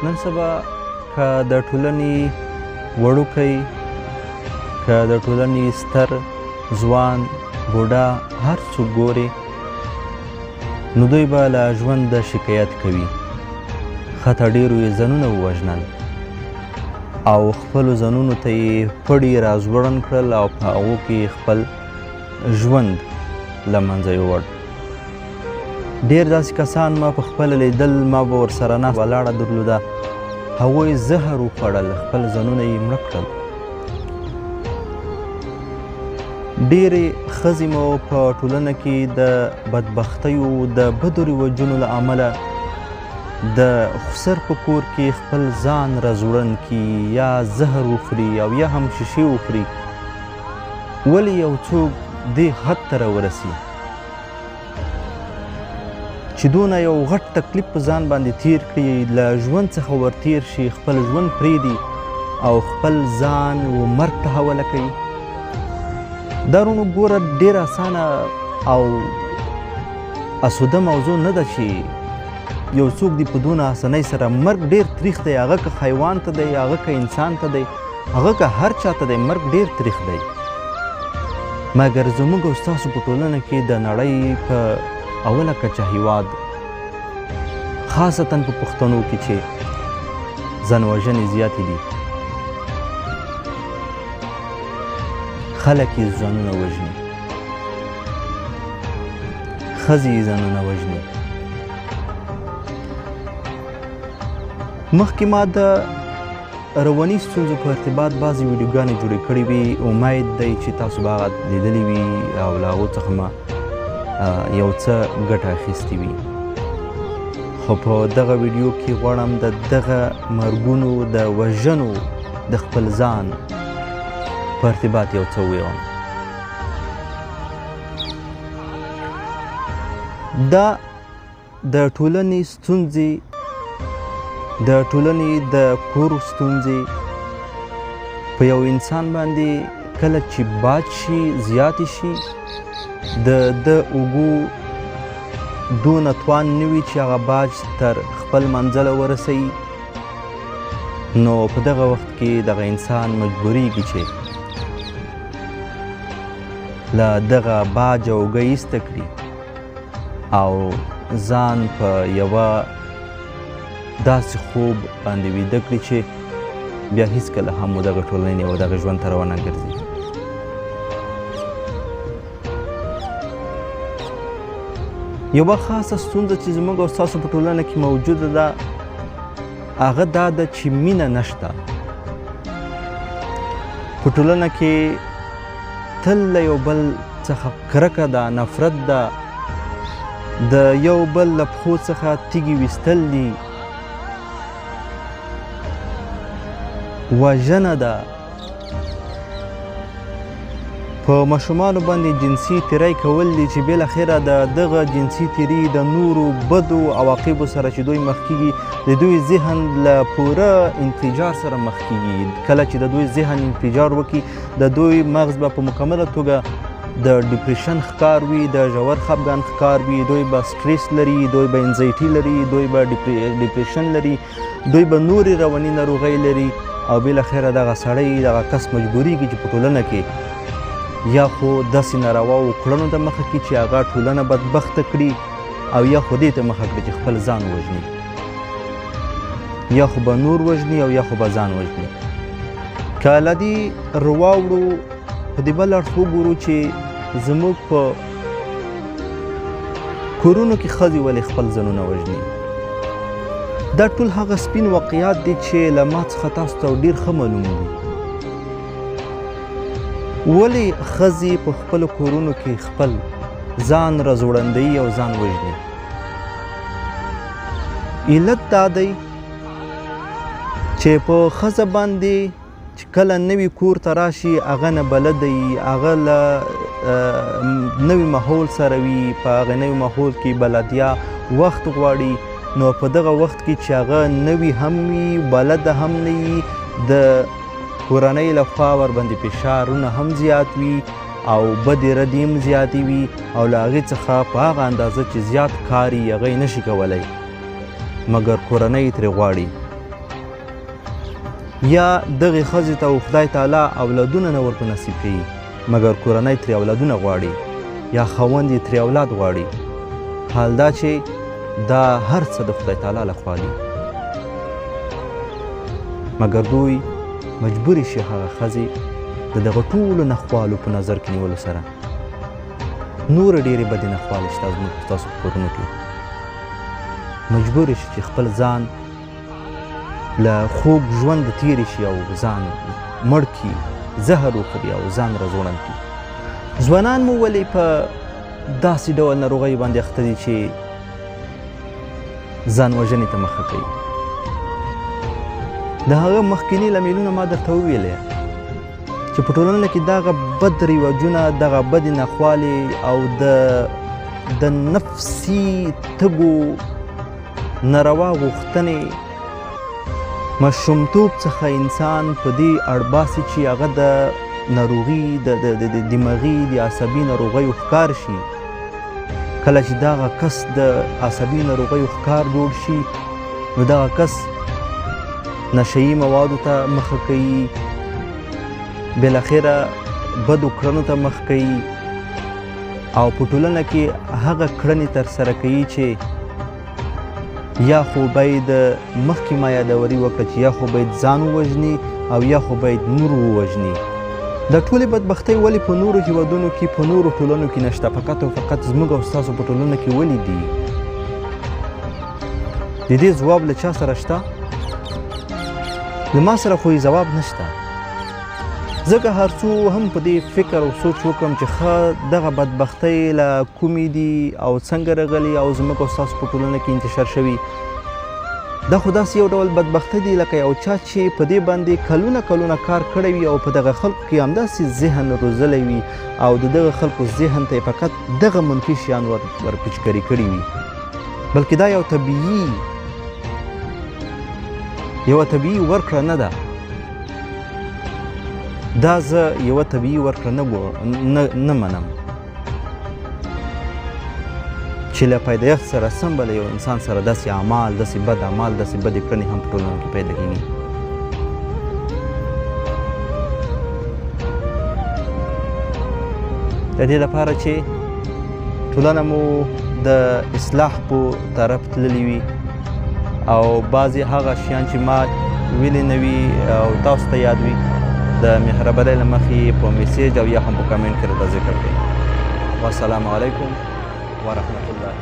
نن سبا که د ټولنې وړوکی، که د ټولنې ستر، ځوان، بوډا هر څوک ګوري نو دوی به له ژونده شکایت کوي. خطا ډېرو یې ځانونه ووژنل او خپلو ځانونو ته یې پړي راځوړن کړل او په هغو کې خپل ژوند له منځه یووړ. ډېر داسې کسان ما په خپله لیدل، ما به ورسره ناسته ولاړه درلوده، هغوی زهر وخوړل، خپل ځانونه یې مړه کړل. ډېرې ښځې مو په ټولنه کې د بدبختیو، د بدو رواجونو له امله د خسر په کور کې خپل ځان رازوړن کي، یا زهر وخوري او یا هم شیشې وخوري. ولې یو څوک دې حد ته راورسي چې دونه یو غټ تکلیف په ځان باندې تیر کړي، له ژوند څخه ورتیر شي، خپل ژوند پرېږدي او خپل ځان و مرګ ته حواله کوي. دا رونو ګوره ډېره اسانه او اسوده موضوع نه ده چې یو څوک دې په دونه اسانۍ سره مرګ ډېر تریخ دی، هغه که حیوان ته دی، هغه که انسان ته دی، هغه که هر چا ته دی، مرګ ډېر تریخ دی. مګر زموږ او ستاسو په ټولنه کې د نړۍ په اوله کچه هیواد، خاصتا په پښتنو کې چې ځان وژنې زیاتې دي، خلک یې ځانونه وژني، ښځې یې ځانونه وژني. مخکې ما د رواني ستونزو په ارتباط بعضې ویډیوګانې جوړې کړې وي، امید دی چې تاسو به هغه لیدلې وي او له هغو څخه ما یو څه ګټه اخیستې وي. خو په دغه ویډیو کې غواړم د دغه مرګونو د وژنو د خپل ځان په ارتباط یو څه ووایم. دا د ټولنې ستونزې، د ټولنې د کور ستونزې په یو انسان باندې کله چې باد شي، زیاتې شي، د اوږو دونه توان نه وي چې هغه باج تر خپل منزله ورسوي، نو په دغه وخت کې دغه انسان مجبوریږي چې له دغه باج اوږه ایسته کړي او ځان په یوه داسې خوب باندې ویده کړي چې بیا هیڅکله هم و دغه ټولنې او دغه ژوند ته روانه ګرځي. یوه خاصه ستونزه چې زموږ او ستاسو په ټولنه کې موجوده ده، هغه دا ده چې مینه نشته. په ټولنه کې تل له یو بل څخه کرکه ده، نفرت ده، د یو بل له پښو څخه تیږې ویستل دي، وژنه ده، په ماشومانو باندې جنسي تیری کول دي چې بالاخره د دغه جنسي تیري د نورو بدو عواقبو سره چې دوی مخ کیږي، د دوی ذهن له پوره انفجار سره مخ کیږي. کله چې د دوی ذهن انفجار وکړي، د دوی مغز به په مکمله توګه د ډیپریشن ښکار وي، د ژور خفګان ښکار وي، دوی به سټریس لري، دوی به انزایټي لري، دوی به ډیپریشن لري، دوی به نورې رواني ناروغۍ لري او بالاخره دغه سړی، دغه کس مجبوریږي چې په ټولنه کې یا خو داسې نارواو کړنو ته مخه کړي چې هغه ټولنه بدبخته کړي، او یا خو دې ته مخه کړي چې خپل ځان وژني، یا خو به نور وژني او یا خو به ځان وژني. که له دې رواوړو په دې بل اړخ وګورو چې زموږ په کورونو کې ښځې ولې خپل ځانونه وژني. دا ټول هغه سپین واقعیات دي چې له ما څخه تاسو ته ډېر ښه معلوم دي. ولې ښځې په خپلو کورونو کې خپل ځان رازوړندوي او ځان وژني؟ علت دا دی چې په ښځه باندې چې کله نوي کور ته راشي، هغه نه بلده وي، هغه له نوي ماحول سره وي، په هغه نوي ماحول کې بلدیا وخت غواړي، نو په دغه وخت کې چې هغه نوي هم وي، بلده هم نه وي، د کورنۍ لخوا ورباندې فشارونه هم زیات وي او بدې ردې هم زیاتې وي او له هغې څخه په هغه اندازه چې زیات کار یې هغه یې نشي کولی، مګر کورنۍ ترې غواړي یا دغې ښځې ته خدای تعالی اولادونه نه ورپه نصیب کوي مګر کورنۍ ترې اولادونه غواړي یا خاوند یې ترې اولاد غواړي. حال دا چې دا هر څه د خدای تعالی لخوا دي مګر دوی مجبورې شي هغه ښځې د دغه ټولو نخوالو په نظر کې نیولو سره. نور ډېرې بدې نخوالې شته زموږ په ستاسو په کورونو کې. مجبورې شي چې خپل ځان له خوږ ژوند تېرې شي او ځان مړ کړي، زهر وخوري او ځان رزوړن کړي. ځوانان مو ولې په داسې ډول ناروغیو باندې اخته دي چې ځان وژنې ته مخه کوي؟ د هغه مخکیني لاملونه ما درته وویلې چې په ټولنه کې دغه بد رواجونه، دغه بدې ناخوالې او د نفسي تږو ناروا غوښتنې ماشومتوب څخه انسان په دې اړ باسي چې هغه د ناروغي د دماغي د عصبي ناروغیو ښکار شي. کله چې دغه کس د عصبي ناروغیو ښکار جوړ شي نو دغه کس نشهیي موادو ته مخه کوي، بالاخره بدو کړنو ته مخ کوي او په ټولنه کې هغه کړنې ترسره کوي چې یا خو باید مخکې ما یادوري وکړه چې یا خو باید ځان ووژني او یا خو باید نور ووژني. د ټولې بدبختۍ ولې په نورو هیوادونو کې، په نورو ټولنو کې نشته، فقط او فقط زموږ او ستاسو په ټولنه کې ولې دي؟ د دې ځواب له چا سره شته؟ له ما سره خو یې ځواب نشته. ځکه هر څو هم په دې فکر او سوچ وکړم چې ښه دغه بدبختۍ له کومې دي او څنګه راغلي او زموږ او ستاسو په ټولنه کې انتشار شوي. دا خو داسې یو ډول بدبختۍ دی لکه یو چا چې په دې باندې کلونه کار کړی وي او په دغه خلکو کې همداسې ذهن روزلی وي او د دغه خلکو ذهن ته یې فقط دغه منفي شیان ورپیچکاري کړي وي. بلکې دا یو طبیعي ورکړه نه ده. دا زه یوه طبیعي ورکړه نه منم چې له پیدایښت سره سم به له یو انسان سره داسې اعمال، داسې بد اعمال، داسې بدې کړنې هم په ټولنه کې پیدا کېږي. د دې لپاره چې ټولنه مو د اصلاح په طرف تللې وي او بعضې هغه شیان چې ما ویلې نه وي او تاسو ته یاد وي د مهربانۍ له مخې په میسیج او یا هم په کمنټ کې راته ذکر کړئ. والسلام علیکم ورحمة الله